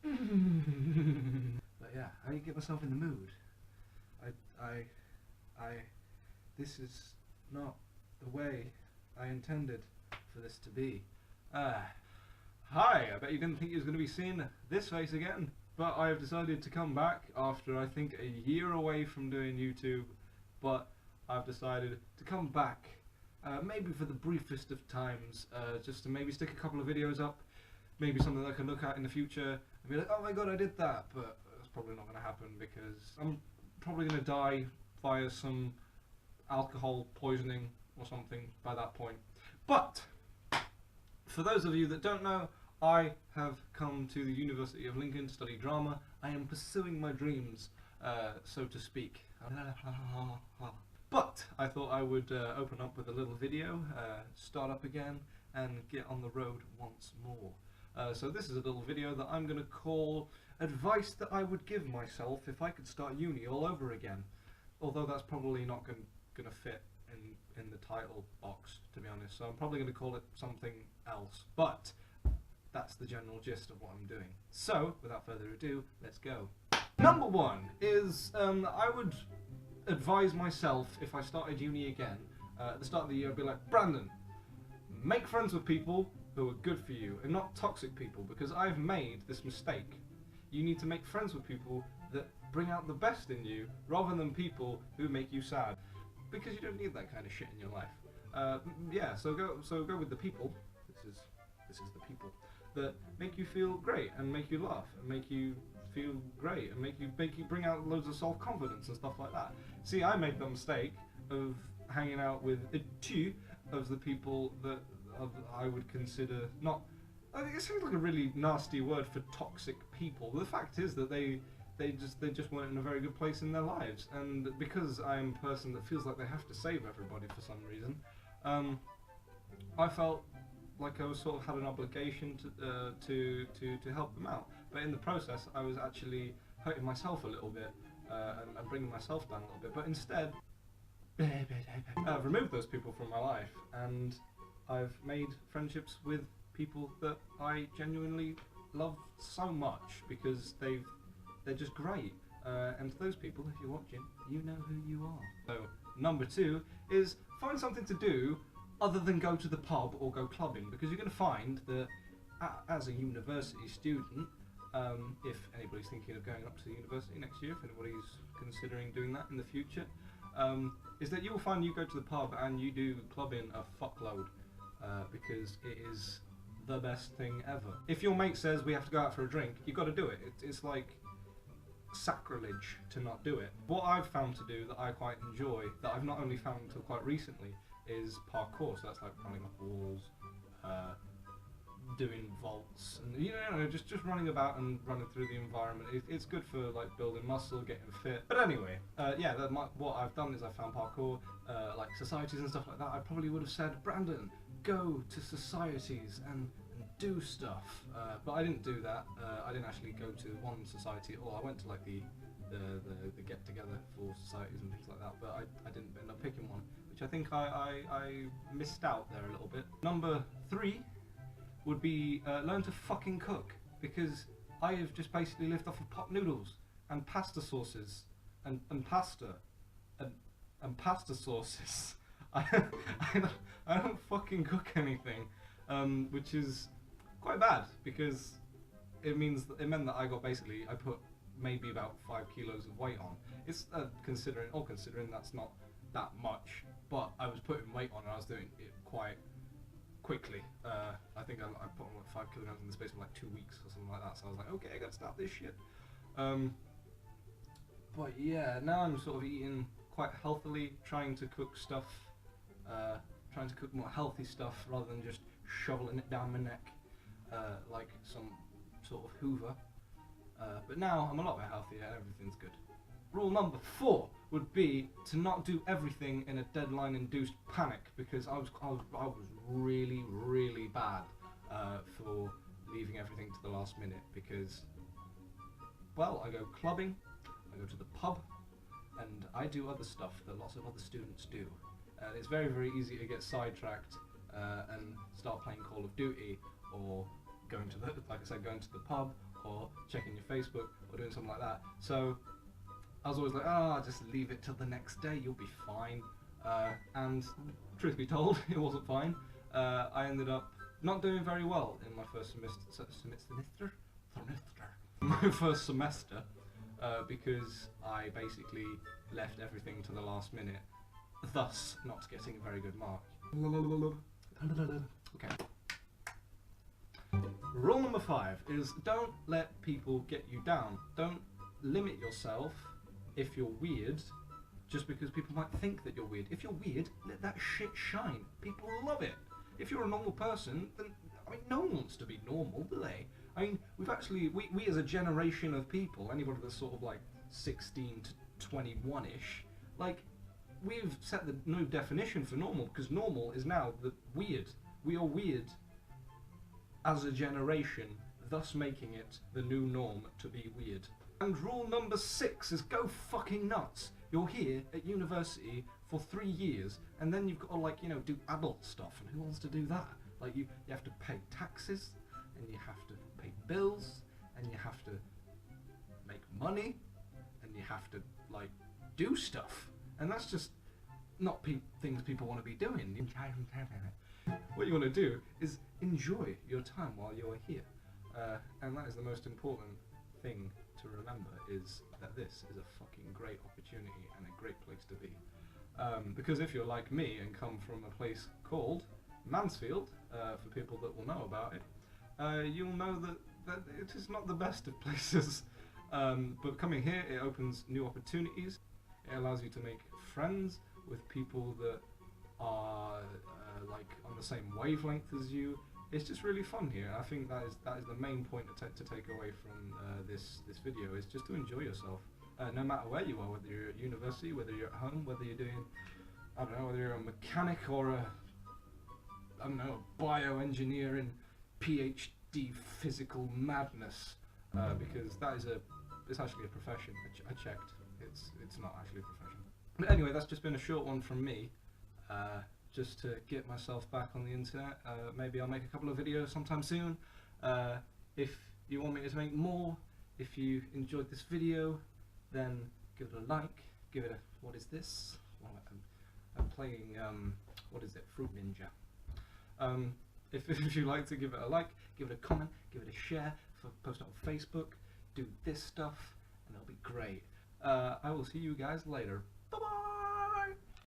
But yeah, I need to get myself in the mood. This is not the way I intended for this to be. Hi, I bet you didn't think you was going to be seeing this face again, but I have decided to come back after I think a year away from doing YouTube, but I've decided to come back, maybe for the briefest of times, just to maybe stick a couple of videos up, maybe something that I can look at in the future and be like, oh my god, I did that, but that's probably not going to happen because I'm probably going to die via some alcohol poisoning or something by that point. But for those of you that don't know, I have come to the University of Lincoln to study drama. I am pursuing my dreams, so to speak. But I thought I would open up with a little video, start up again, and get on the road once more. So this is a little video that I'm going to call Advice That I Would Give Myself If I Could Start Uni All Over Again. Although that's probably not going to fit in the title box, to be honest, so I'm probably going to call it something else, but that's the general gist of what I'm doing. So, without further ado, let's go. Number one is, I would advise myself, if I started uni again, at the start of the year, I'd be like, Brandon, make friends with people who are good for you, and not toxic people, because I've made this mistake. You need to make friends with people that bring out the best in you, rather than people who make you sad. Because you don't need that kind of shit in your life. Yeah, so go with the people. This is the people that make you feel great and make you laugh and make you feel great and make you bring out loads of self-confidence and stuff like that. See, I made the mistake of hanging out with two of the people that I would consider not. I think it seems like a really nasty word for toxic people. The fact is that they just weren't in a very good place in their lives, and because I'm a person that feels like they have to save everybody for some reason, I felt like I was sort of had an obligation to help them out. But in the process, I was actually hurting myself a little bit and bringing myself down a little bit. But instead, I've removed those people from my life, and I've made friendships with people that I genuinely love so much because they're just great, and to those people, if you're watching, you know who you are. So, number two is find something to do other than go to the pub or go clubbing, because you're going to find that as a university student, if anybody's thinking of going up to the university next year, if anybody's considering doing that in the future, is that you'll find you go to the pub and you do clubbing a fuckload, because it is the best thing ever. If your mate says we have to go out for a drink, you've got to do it. It's like sacrilege to not do it. What I've found to do that I quite enjoy, that I've not only found until quite recently, is parkour. So that's like running up walls, doing vaults, and you know, just running about and running through the environment. It's good for like building muscle, getting fit. But anyway, yeah, what I've done is I found parkour, like societies and stuff like that. I probably would have said, Brandon, go to societies and do stuff, but I didn't do that. I didn't actually go to one society at all. I went to like the get together for societies and things like that, but I didn't end up picking one, which I think I missed out there a little bit. Number three would be learn to fucking cook, because I have just basically lived off of pot noodles and pasta sauces and pasta and pasta sauces. I don't fucking cook anything, which is quite bad, because it meant that I put maybe about 5 kilos of weight on. It's considering that's not that much, but I was putting weight on and I was doing it quite quickly. I think I put on like 5 kilograms in the space of like 2 weeks or something like that, so I was like, okay, I gotta stop this shit. But yeah, now I'm sort of eating quite healthily, trying to cook stuff, trying to cook more healthy stuff rather than just shoveling it down my neck like some sort of Hoover. But now I'm a lot more healthier and everything's good. Rule number 4 would be to not do everything in a deadline-induced panic, because I was really, really bad for leaving everything to the last minute, because, well, I go clubbing, I go to the pub, and I do other stuff that lots of other students do. And it's very, very easy to get sidetracked and start playing Call of Duty, or going to the, like I said, going to the pub, or checking your Facebook or doing something like that. So I was always like, oh, just leave it till the next day, you'll be fine. And truth be told, it wasn't fine. I ended up not doing very well in my first my first semester, because I basically left everything to the last minute, thus not getting a very good mark. Okay. Rule number 5 is don't let people get you down. Don't limit yourself if you're weird, just because people might think that you're weird. If you're weird, let that shit shine. People love it. If you're a normal person, then, I mean, no one wants to be normal, do they? I mean, we as a generation of people, anybody that's sort of like 16 to 21-ish, like, we've set the new definition for normal, because normal is now the weird. We are weird as a generation, thus making it the new norm to be weird. And rule number 6 is go fucking nuts. You're here at university for 3 years, and then you've got to, like, you know, do adult stuff, and who wants to do that? Like, you have to pay taxes, and you have to pay bills, and you have to make money, and you have to, like, do stuff. And that's just not things people want to be doing. What you want to do is enjoy your time while you're here. And that is the most important thing to remember, is that this is a fucking great opportunity and a great place to be. Because if you're like me and come from a place called Mansfield, for people that will know about it, you'll know that it is not the best of places. But coming here, it opens new opportunities. It allows you to make friends with people that are like on the same wavelength as you. It's just really fun here. I think that is the main point to take away from this video, is just to enjoy yourself, no matter where you are, whether you're at university, whether you're at home, whether you're doing, I don't know, whether you're a mechanic or a bioengineering PhD physical madness, because it's actually a profession. I checked. It's not actually a profession. But anyway, that's just been a short one from me. Just to get myself back on the internet. Maybe I'll make a couple of videos sometime soon. If you want me to make more, if you enjoyed this video, then give it a like, give it a, what is this? Well, I'm playing, what is it, Fruit Ninja. If you like to give it a like, give it a comment, give it a share, post it on Facebook, do this stuff, and it'll be great. I will see you guys later. Bye-bye!